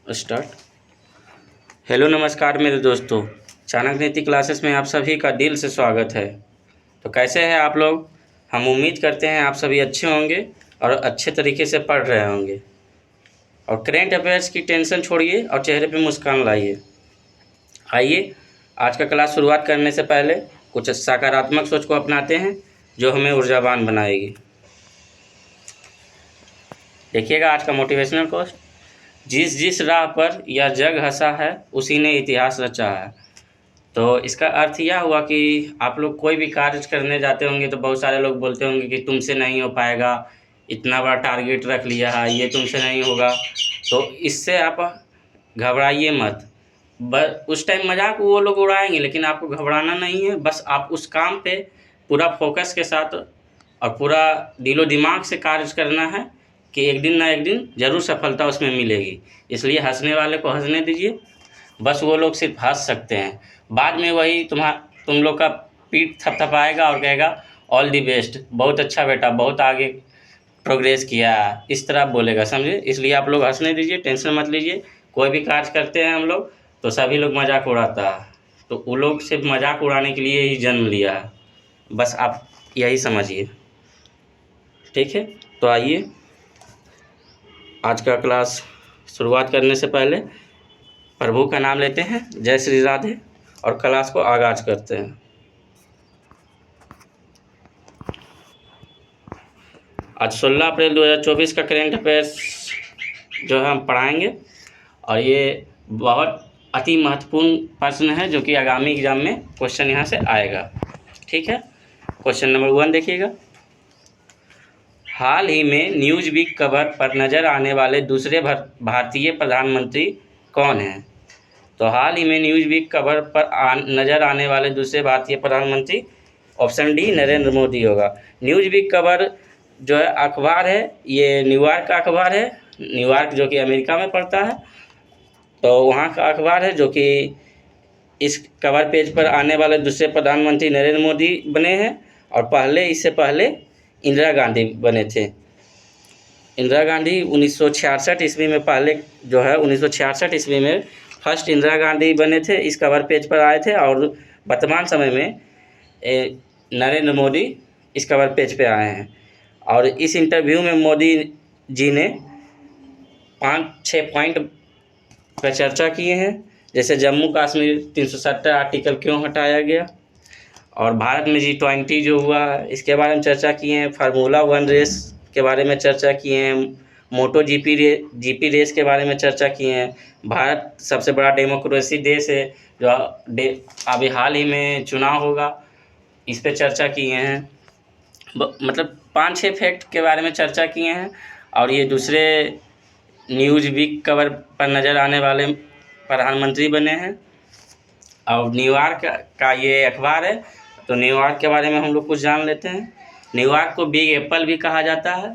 Start. Hello नमस्कार मेरे दोस्तों, चाणक्य नीति क्लासेस में आप सभी का दिल से स्वागत है। तो कैसे हैं आप लोग? हम उम्मीद करते हैं आप सभी अच्छे होंगे और अच्छे तरीके से पढ़ रहे होंगे। और करेंट अफेयर्स की टेंशन छोड़िए और चेहरे पे मुस्कान लाइए। आइए आज का क्लास शुरुआत करने से पहले कुछ सकारात्मक सोच को अपनाते हैं जो हमें ऊर्जावान बनाएगी। देखिएगा आज का मोटिवेशनल कोट, जिस जिस राह पर यह जग हंसा है उसी ने इतिहास रचा है। तो इसका अर्थ यह हुआ कि आप लोग कोई भी कार्य करने जाते होंगे तो बहुत सारे लोग बोलते होंगे कि तुमसे नहीं हो पाएगा, इतना बड़ा टारगेट रख लिया है, ये तुमसे नहीं होगा। तो इससे आप घबराइए मत। बस उस टाइम मजाक वो लोग उड़ाएंगे, लेकिन आपको घबराना नहीं है। बस आप उस काम पे पूरा फोकस के साथ और पूरा दिलो दिमाग से कार्य करना है कि एक दिन ना एक दिन ज़रूर सफलता उसमें मिलेगी। इसलिए हंसने वाले को हंसने दीजिए। बस वो लोग सिर्फ हंस सकते हैं, बाद में वही तुम लोग का पीठ थपथपाएगा और कहेगा ऑल दी बेस्ट, बहुत अच्छा बेटा, बहुत आगे प्रोग्रेस किया, इस तरह बोलेगा, समझे। इसलिए आप लोग हंसने दीजिए, टेंशन मत लीजिए। कोई भी कार्य करते हैं हम लोग तो सभी लोग मजाक उड़ाता है, तो वो लोग सिर्फ मजाक उड़ाने के लिए ही जन्म लिया है। बस आप यही समझिए, ठीक है। तो आइए आज का क्लास शुरुआत करने से पहले प्रभु का नाम लेते हैं, जय श्री राधे, और क्लास को आगाज करते हैं। आज 16 अप्रैल 2024 का करेंट अफेयर्स जो है हम पढ़ाएंगे, और ये बहुत अति महत्वपूर्ण प्रश्न है जो कि आगामी एग्जाम में क्वेश्चन यहाँ से आएगा, ठीक है। क्वेश्चन नंबर 1 देखिएगा। हाल ही में न्यूज़ वीक कवर पर नज़र आने वाले दूसरे भारतीय प्रधानमंत्री कौन हैं? तो हाल ही में न्यूज़ वीक कवर पर नज़र आने वाले दूसरे भारतीय प्रधानमंत्री, ऑप्शन डी नरेंद्र मोदी होगा। न्यूज़ वीक कवर जो है अखबार है, ये न्यूयॉर्क का अखबार है, न्यूयॉर्क जो कि अमेरिका में पड़ता है। तो वहाँ का अखबार है जो कि इस कवर पेज पर आने वाले दूसरे प्रधानमंत्री नरेंद्र मोदी बने हैं, और इससे पहले इंदिरा गांधी बने थे। इंदिरा गांधी 1966 ईस्वी में, पहले जो है 1966 ईस्वी में फर्स्ट इंदिरा गांधी बने थे, इस कवर पेज पर आए थे। और वर्तमान समय में नरेंद्र मोदी इस कवर पेज पे आए हैं। और इस इंटरव्यू में मोदी जी ने 5-6 पॉइंट पर चर्चा किए हैं, जैसे जम्मू कश्मीर 370 आर्टिकल क्यों हटाया गया, और भारत में G20 जो हुआ इसके बारे में चर्चा किए हैं, फार्मूला 1 रेस के बारे में चर्चा किए हैं, मोटो जीपी रेस के बारे में चर्चा किए हैं। भारत सबसे बड़ा डेमोक्रेसी देश है, जो अभी हाल ही में चुनाव होगा, इस पे चर्चा किए हैं। मतलब 5-6 फैक्ट के बारे में चर्चा किए हैं। और ये दूसरे न्यूज़ वीक कवर पर नज़र आने वाले प्रधानमंत्री बने हैं। और न्यूयॉर्क का ये अखबार है, तो न्यूयॉर्क के बारे में हम लोग कुछ जान लेते हैं। न्यूयॉर्क को बिग एप्पल भी कहा जाता है,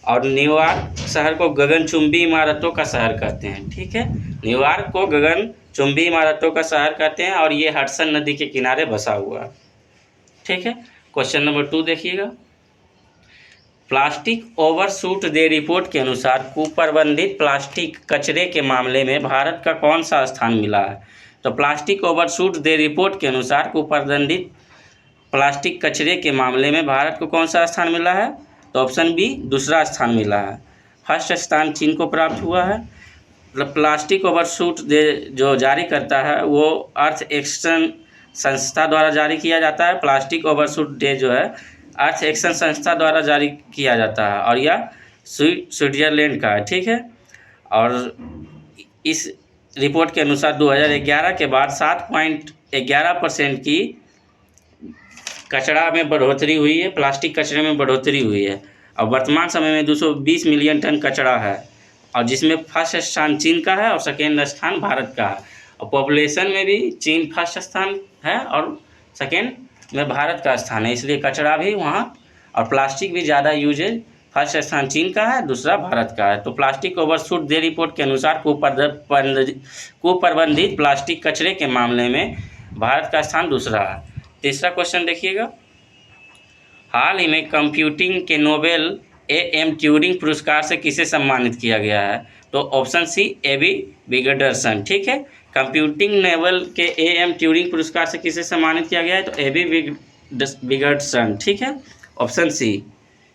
और न्यूयॉर्क शहर को गगनचुंबी इमारतों का शहर कहते हैं, ठीक है। न्यूयॉर्क को गगनचुंबी इमारतों का शहर कहते हैं, और ये हडसन नदी के किनारे बसा हुआ है, ठीक है। क्वेश्चन नंबर 2 देखिएगा। प्लास्टिक ओवरशूट डे रिपोर्ट के अनुसार कुप्रबंधित प्लास्टिक कचरे के मामले में भारत का कौन सा स्थान मिला है? तो प्लास्टिक ओवरशूट डे रिपोर्ट के अनुसार कुप्रबंधित प्लास्टिक कचरे के मामले में भारत को कौन सा स्थान मिला है? तो ऑप्शन बी दूसरा स्थान मिला है। फर्स्ट स्थान चीन को प्राप्त हुआ है। मतलब प्लास्टिक ओवरशूट डे जो जारी करता है वो अर्थ एक्शन संस्था द्वारा जारी किया जाता है। प्लास्टिक ओवरशूट डे जो है अर्थ एक्शन संस्था द्वारा जारी किया जाता है, और यह स्विट्जरलैंड का है, ठीक है। और इस रिपोर्ट के अनुसार 2011 के बाद 7.11% की कचरा में बढ़ोतरी हुई है, प्लास्टिक कचरे में बढ़ोतरी हुई है। और वर्तमान समय में 220 मिलियन टन कचरा है, और जिसमें फर्स्ट स्थान चीन का है और सेकेंड स्थान भारत का है। और पॉपुलेशन में भी चीन फर्स्ट स्थान है और सेकेंड में भारत का स्थान है, इसलिए कचरा भी वहाँ और प्लास्टिक भी ज़्यादा यूज है। फर्स्ट स्थान चीन का है, दूसरा भारत का है। तो प्लास्टिक ओवरशूट डे रिपोर्ट के अनुसार कुप्रबंधित प्लास्टिक कचरे के मामले में भारत का स्थान दूसरा है। तीसरा क्वेश्चन देखिएगा। हाल ही में कंप्यूटिंग के नोबेल AM ट्यूरिंग पुरस्कार से किसे सम्मानित किया गया है? तो ऑप्शन सी एबी विगडर्सन। ठीक है, कंप्यूटिंग नोबेल के AM ट्यूरिंग पुरस्कार से किसे सम्मानित किया गया है? तो एबी विगडर्सन। ठीक है, ऑप्शन सी,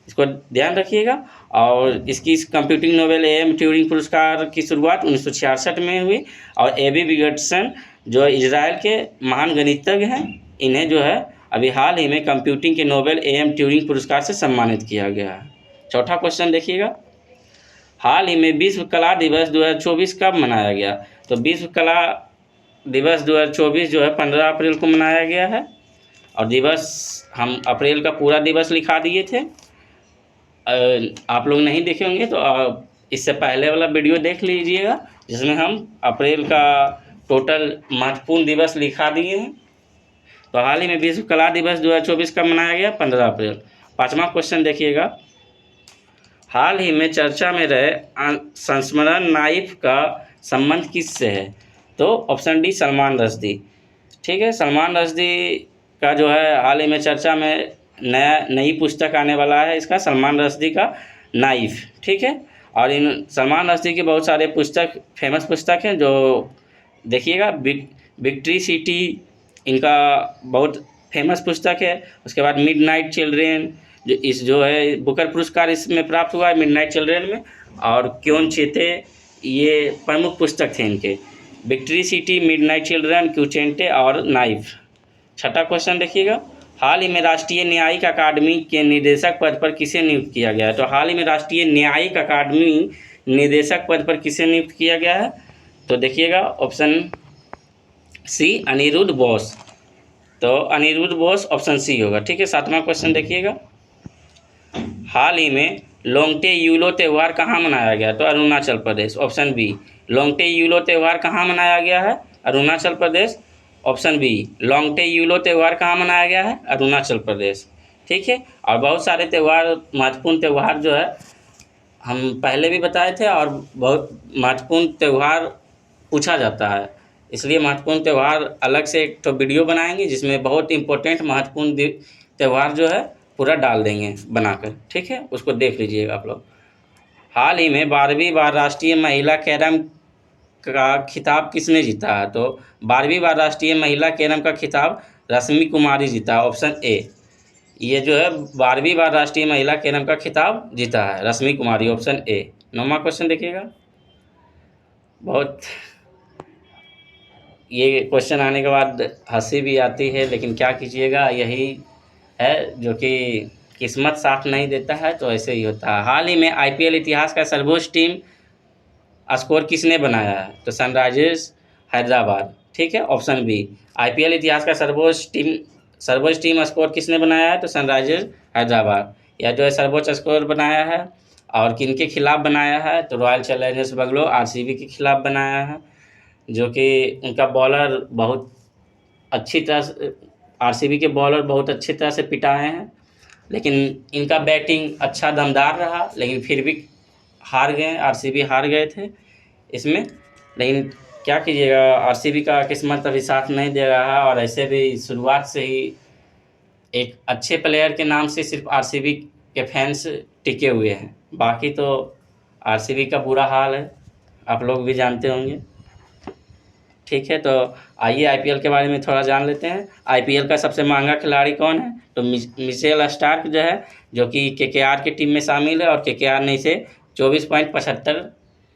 इसको ध्यान रखिएगा। और इसकी कंप्यूटिंग नोबेल AM ट्यूरिंग पुरस्कार की शुरुआत 1966 में हुई और एबी विगडर्सन जो इजराइल के महान गणितज्ञ हैं, इन्हें जो है अभी हाल ही में कंप्यूटिंग के नोबेल AM ट्यूरिंग पुरस्कार से सम्मानित किया गया है। चौथा क्वेश्चन देखिएगा, हाल ही में विश्व कला दिवस 2024 कब मनाया गया? तो विश्व कला दिवस 2024 जो है 15 अप्रैल को मनाया गया है। और दिवस हम अप्रैल का पूरा दिवस लिखा दिए थे, आप लोग नहीं देखे होंगे तो इससे पहले वाला वीडियो देख लीजिएगा, जिसमें हम अप्रैल का टोटल महत्वपूर्ण दिवस लिखा दिए हैं। तो हाल ही में विश्व कला दिवस 2024 कब मनाया गया? 15 अप्रैल। पाँचवा क्वेश्चन देखिएगा, हाल ही में चर्चा में रहे संस्मरण नाइफ का संबंध किससे है? तो ऑप्शन डी सलमान रश्दी। ठीक है, सलमान रश्दी का जो है हाल ही में चर्चा में नई पुस्तक आने वाला है, इसका सलमान रश्दी का नाइफ। ठीक है, और इन सलमान रश्दी के बहुत सारे पुस्तक फेमस पुस्तक हैं, जो देखिएगा विक्ट्री सिटी इनका बहुत फेमस पुस्तक है। उसके बाद मिडनाइट चिल्ड्रेन जो है बुकर पुरस्कार इसमें प्राप्त हुआ है मिडनाइट चिल्ड्रेन में, और क्यों चेते ये प्रमुख पुस्तक थे इनके, विक्ट्री सिटी, मिडनाइट चिल्ड्रन, क्यूचेंटे और नाइफ। छठा क्वेश्चन देखिएगा, हाल ही में राष्ट्रीय न्यायिक अकादमी के निदेशक पद पर किसे नियुक्त किया गया है? तो हाल ही में राष्ट्रीय न्यायिक अकादमी निदेशक पद पर किसे नियुक्त किया गया है? तो देखिएगा ऑप्शन सी अनिरुद्ध बोस। तो अनिरुद्ध बोस ऑप्शन सी होगा। ठीक है, सातवां क्वेश्चन देखिएगा, हाल ही में लोंगटे यूलो त्यौहार कहाँ मनाया गया? तो Arunachal Pradesh. Option B, लोंगटे yellow त्यौहार कहाँ मनाया गया है? Arunachal Pradesh. Option B, लोंगटे yellow त्यौहार कहाँ मनाया गया है? अरुणाचल प्रदेश। ठीक है, और बहुत सारे त्यौहार, महत्वपूर्ण त्यौहार जो है हम पहले भी बताए थे, और बहुत महत्वपूर्ण त्यौहार पूछा जाता है, इसलिए महत्वपूर्ण त्यौहार अलग से एक तो वीडियो बनाएंगे, जिसमें बहुत इम्पोर्टेंट महत्वपूर्ण त्यौहार जो है पूरा डाल देंगे बनाकर। ठीक है, उसको देख लीजिएगा आप लोग। हाल ही में 12वीं बार राष्ट्रीय महिला कैरम का खिताब किसने जीता है? तो 12वीं बार राष्ट्रीय महिला कैरम का खिताब रश्मि कुमारी जीता। ऑप्शन ए, ये जो है 12वीं बार राष्ट्रीय महिला कैरम का खिताब जीता है रश्मि कुमारी। Option A. 9वां क्वेश्चन देखिएगा, बहुत ये क्वेश्चन आने के बाद हंसी भी आती है, लेकिन क्या कीजिएगा, यही है जो कि किस्मत साथ नहीं देता है, तो ऐसे ही होता है। हाल ही में IPL इतिहास का सर्वोच्च टीम स्कोर किसने बनाया है? तो सनराइजर्स हैदराबाद। ठीक है, ऑप्शन बी, IPL इतिहास का सर्वोच्च टीम स्कोर किसने बनाया है? तो सनराइजर्स हैदराबाद। यह जो है सर्वोच्च स्कोर बनाया है, और किन के खिलाफ बनाया है? तो रॉयल चैलेंजर्स बेंगलोर RCB के खिलाफ बनाया है, जो कि उनका बॉलर बहुत अच्छी तरह से, RCB के बॉलर बहुत अच्छी तरह से पिटाए हैं, लेकिन इनका बैटिंग अच्छा दमदार रहा, लेकिन फिर भी हार गए, RCB हार गए थे इसमें। लेकिन क्या कीजिएगा, RCB का किस्मत अभी साथ नहीं दे रहा है, और ऐसे भी शुरुआत से ही एक अच्छे प्लेयर के नाम से सिर्फ RCB के फैंस टिके हुए हैं, बाकी तो RCB का बुरा हाल है, आप लोग भी जानते होंगे। ठीक है, तो आइए IPL के बारे में थोड़ा जान लेते हैं। IPL का सबसे महंगा खिलाड़ी कौन है? तो मिचेल स्टार्क जो है, जो कि KKR की टीम में शामिल है, और KKR ने इसे 24.75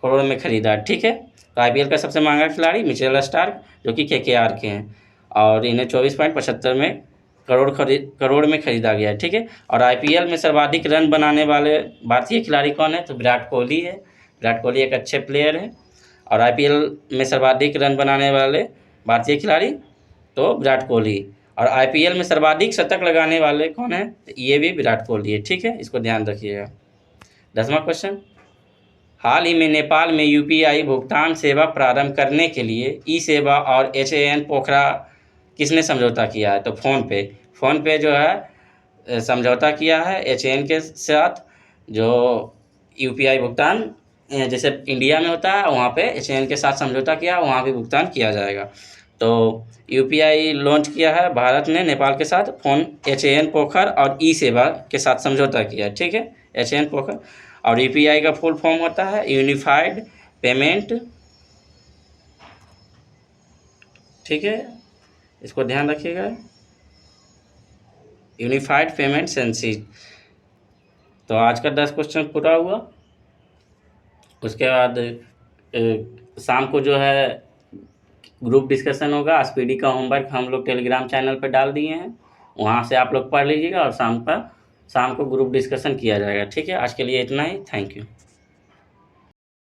करोड़ में खरीदा। ठीक है, तो IPL का सबसे महंगा खिलाड़ी मिचेल स्टार्क, जो कि KKR के हैं, और इन्हें 24.75 करोड़ में खरीदा गया है। ठीक है, और IPL में सर्वाधिक रन बनाने वाले भारतीय खिलाड़ी कौन है? तो विराट कोहली है। विराट कोहली एक अच्छे प्लेयर है, और IPL में सर्वाधिक रन बनाने वाले भारतीय खिलाड़ी तो विराट कोहली, और IPL में सर्वाधिक शतक लगाने वाले कौन है? तो ये भी विराट कोहली है। ठीक है, इसको ध्यान रखिएगा। 10वां क्वेश्चन, हाल ही में नेपाल में UPI भुगतान सेवा प्रारंभ करने के लिए ई-सेवा और HAN पोखरा किसने समझौता किया है? तो फ़ोन पे जो है समझौता किया है HAN के साथ, जो UPI भुगतान जैसे इंडिया में होता है वहाँ पे HAN के साथ समझौता किया, वहाँ भी भुगतान किया जाएगा। तो UPI लॉन्च किया है भारत ने नेपाल के साथ, HAN पोखर और ई-सेवा के साथ समझौता किया है। ठीक है, HAN पोखर, और UPI का फुल फॉर्म होता है यूनिफाइड पेमेंट, ठीक है, इसको ध्यान रखिएगा, यूनिफाइड पेमेंट सेंसी। तो आज का 10 क्वेश्चन पूरा हुआ। उसके बाद शाम को जो है ग्रुप डिस्कशन होगा। एसपीडी का होमवर्क हम लोग टेलीग्राम चैनल पर डाल दिए हैं, वहाँ से आप लोग पढ़ लीजिएगा और शाम को ग्रुप डिस्कशन किया जाएगा। ठीक है, आज के लिए इतना ही। Thank you.